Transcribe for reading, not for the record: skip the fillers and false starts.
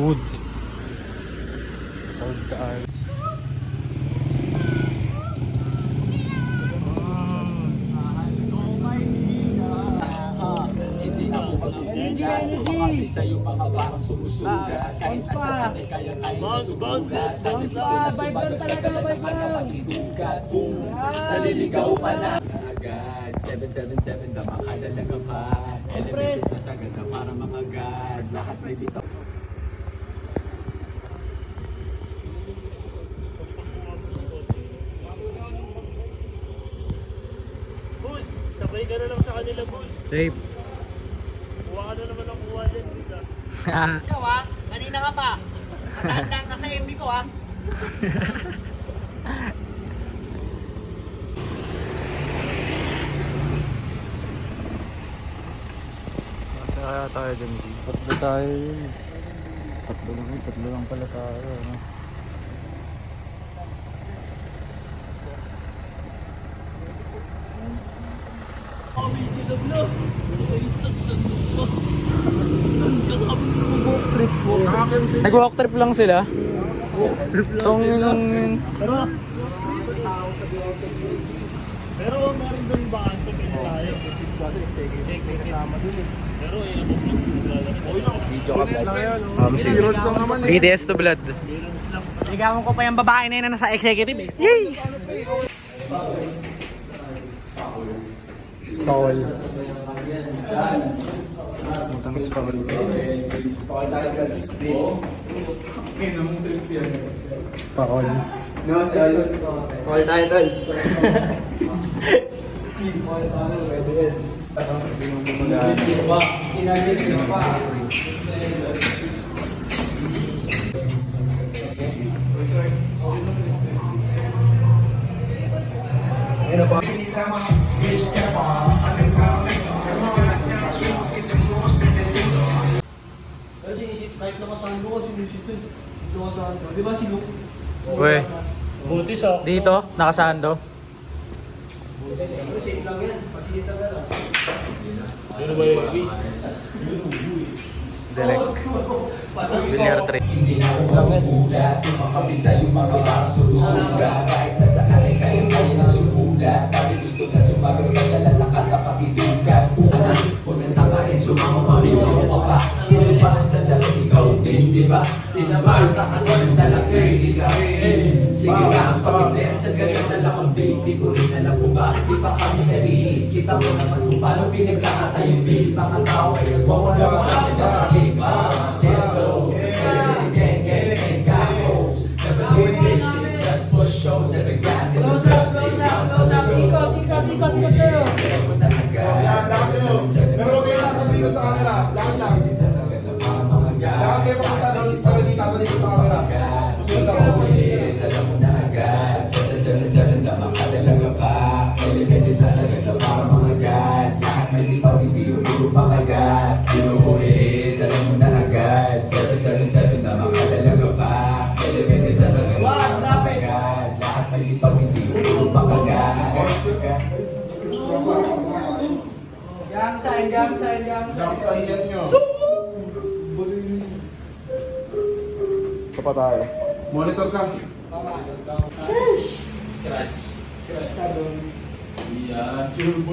Wood. Sold tayo. Hindi na po magpupulat. Kumakapi sa'yo mga parang sumusugat. Kahit nasa kami kaya tayo nasusugat. Kahit gusto na sumagot sa talagang makakapakidugat. Boom! Naliligaw pa na agad. 777 na makadalaga pa. Elevated na sagad na para mamagad. Lahat may bitaw. Boss, sabay ka na lang sa kanila, boss. Safe. Kuha ka na naman ang kuha dyan, Rita. Ikaw ha? Kanina ka pa. Matandang ka sa MB ko ha? Kaya tayo dun. Tatlo tayo yun. Tatlo lang pala tayo. Ano? Ako, busy na vlog. Nag-walk trip lang sila. Tong yung... Pero meron doon ba ang kasi tayo? Pero yun ako Video ka vlog. BTS to blood. Ligawan ko pa yung babae na yun na nasa executive eh. Yes! Spawl. Putang spawl. Spawl. All tayo tol. Pero sinisip, kahit nakasaan ko, sinisip to. Dito kasaan ko. Di ba si Luke? Uy, buti sa dito, nakasando. Pero safe lang yan. Pagsita ka lang. Pero ba yung Luis? Direct. Junior 3. Hindi na ako magpupulat. Kumakapi sa'yo mga parang sumusugat. Kahit nasa alay kayo kayo na sumulat. Kahit gusto na sumagot sa lalalakat na pakidugat. Huwag nang takahin, sumama mamimiyo ka pa. Sino ba ang sandali, ikaw din, di ba? Tinamahal ka kasi ng talaki, di ka rin. Sige nga ang pag-ibig, sa ganyan na lang ang babe. Di ko rin alam kung bakit di pa kami narinig. Kita mo naman kung paano pinagkakata yung babe. Mga tao ay nagwawala mo kasi ka sa game. Hello, gang, gang, gang, gangos. Never did this shit just for show. Never got it. Close up, close up, close up. Ikot, ikot, ikot, ikot kayo. Pero huwag kayo nakatalikod sa camera. Lakad lang. Lakad kayo papunta doon para di tatalikod sa camera. Susunod ako. Alam mo na agad. Sana na makadalaga pa. Elevated sa sagad na para mangagat. Lahat may di pa hindi yung puro pakagat. Inuulis, alam mo na agad. Sana na makadalaga pa. Elevated sa sagad na para mangagat. Lahat may di pa hindi yung puro pakagat. Gang sign, gang sign, gang sign. Gang sa iyan nyo. Ito pa tayo. Monitor ka. Scratch. Yeah, turbo.